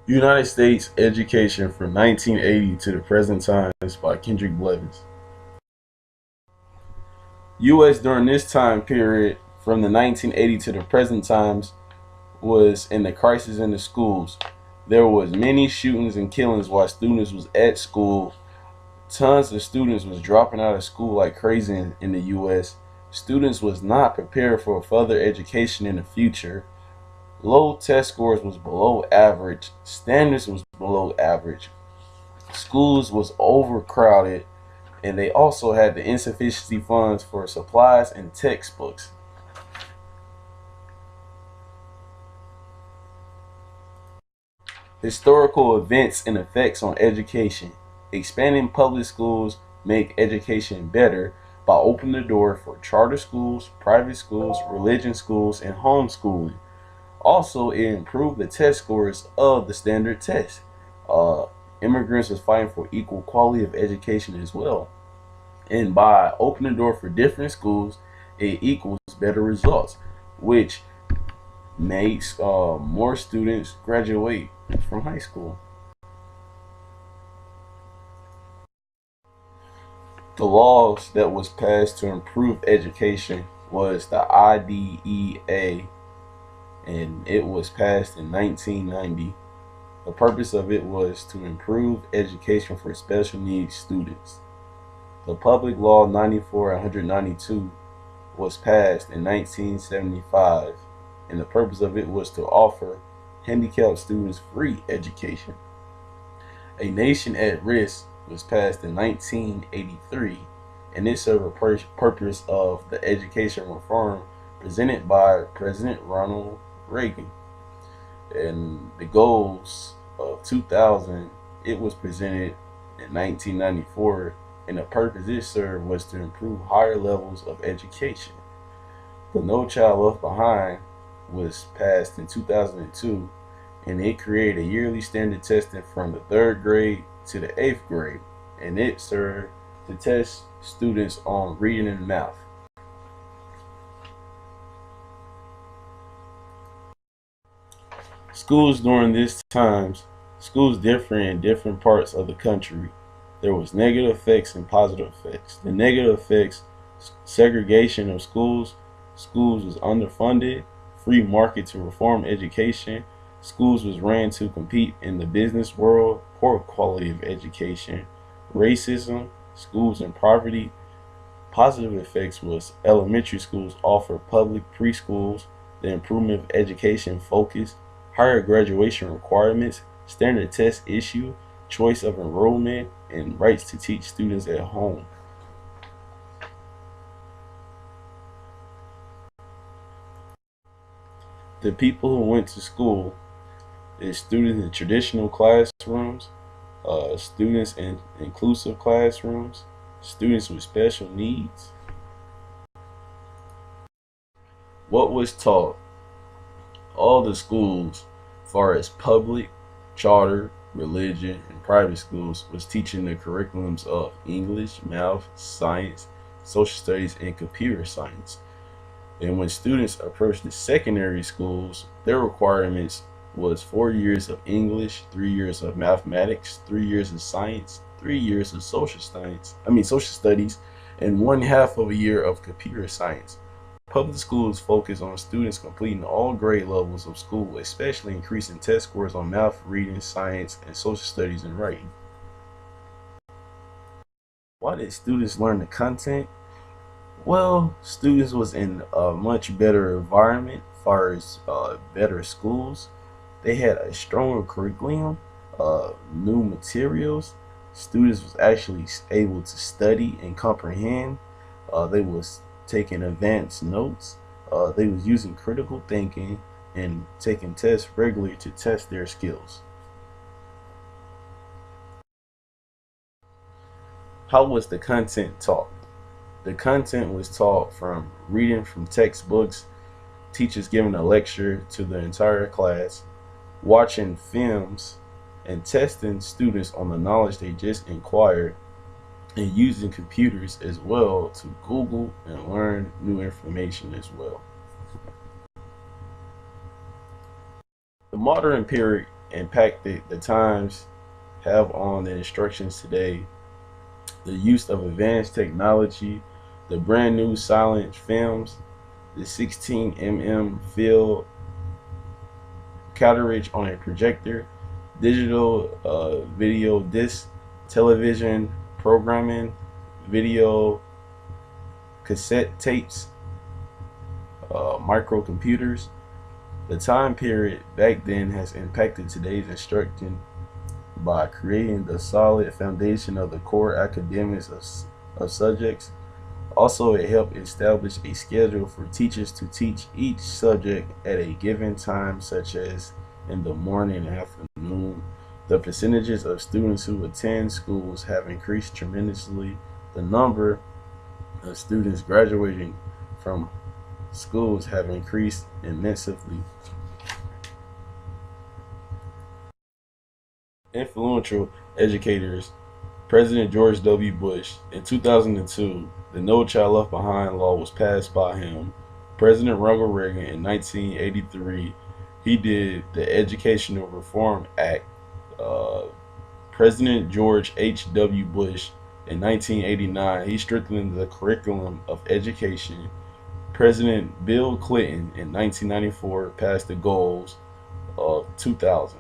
United States Education from 1980 to the Present Times by Kendrick Blevins. U.S. during this time period from the 1980 to the present times was in the crisis in the schools. There was many shootings and killings while students was at school. Tons of students was dropping out of school like crazy in the U.S. Students was not prepared for further education in the future. Low test scores was below average. Standards was below average. Schools was overcrowded, and they also had the insufficiency funds for supplies and textbooks. Historical events and effects on education. Expanding public schools make education better by opening the door for charter schools, private schools, religion schools, and homeschooling. Also, it improved the test scores of the standard test. Uh, Immigrants was fighting for equal quality of education as well. And by opening the door for different schools, it equals better results, which makes more students graduate from high school. The laws that was passed to improve education was the IDEA, and it was passed in 1990. The purpose of it was to improve education for special needs students. The Public Law 94 and 192 was passed in 1975, and the purpose of it was to offer handicapped students free education. A Nation at Risk was passed in 1983, and it served a purpose of the education reform presented by President Ronald Reagan. And the goals of 2000, it was presented in 1994, and the purpose it served was to improve higher levels of education. The No Child Left Behind was passed in 2002, and it created a yearly standard testing from the third grade to the eighth grade, and it served to test students on reading and math. Schools during this times, schools differ in different parts of the country. There was negative effects and positive effects. The negative effects, segregation of schools, schools was underfunded, free market to reform education, schools was ran to compete in the business world, poor quality of education, racism, schools and poverty. Positive effects was elementary schools offer public preschools, the improvement of education focus, higher graduation requirements, standard test issue, choice of enrollment, and rights to teach students at home. The people who went to school is students in traditional classrooms, students in inclusive classrooms, students with special needs. What was taught? All the schools, as far as public, charter, religion, and private schools, was teaching the curriculums of English, math, science, social studies, and computer science. And when students approached the secondary schools, their requirements was 4 years of English, 3 years of mathematics, 3 years of science, 3 years of social studies, and 1/2 of a year of computer science. Public schools focus on students completing all grade levels of school, especially increasing test scores on math, reading, science, and social studies and writing. Why did students learn the content? Well, students was in a much better environment as far as better schools. They had a stronger curriculum, new materials. Students was actually able to study and comprehend. They was taking advanced notes. They was using critical thinking and taking tests regularly to test their skills. How was the content taught? The content was taught from reading from textbooks, teachers giving a lecture to the entire class, watching films, and testing students on the knowledge they just acquired, and using computers as well to Google and learn new information as well. The modern period impact the times have on the instructions today. The use of advanced technology, the brand new silent films, the 16 mm film cartridge on a projector, digital video disc, television programming, video cassette tapes, microcomputers. The time period back then has impacted today's instruction by creating the solid foundation of the core academics of subjects. Also, it helped establish a schedule for teachers to teach each subject at a given time, such as in the morning and afternoon. The percentages of students who attend schools have increased tremendously. The number of students graduating from schools have increased immensely. Influential educators. President George W. Bush. In 2002, the No Child Left Behind law was passed by him. President Ronald Reagan in 1983, he did the Educational Reform Act. President George H.W. Bush in 1989, he strengthened the curriculum of education. President Bill Clinton in 1994 passed the goals of 2000.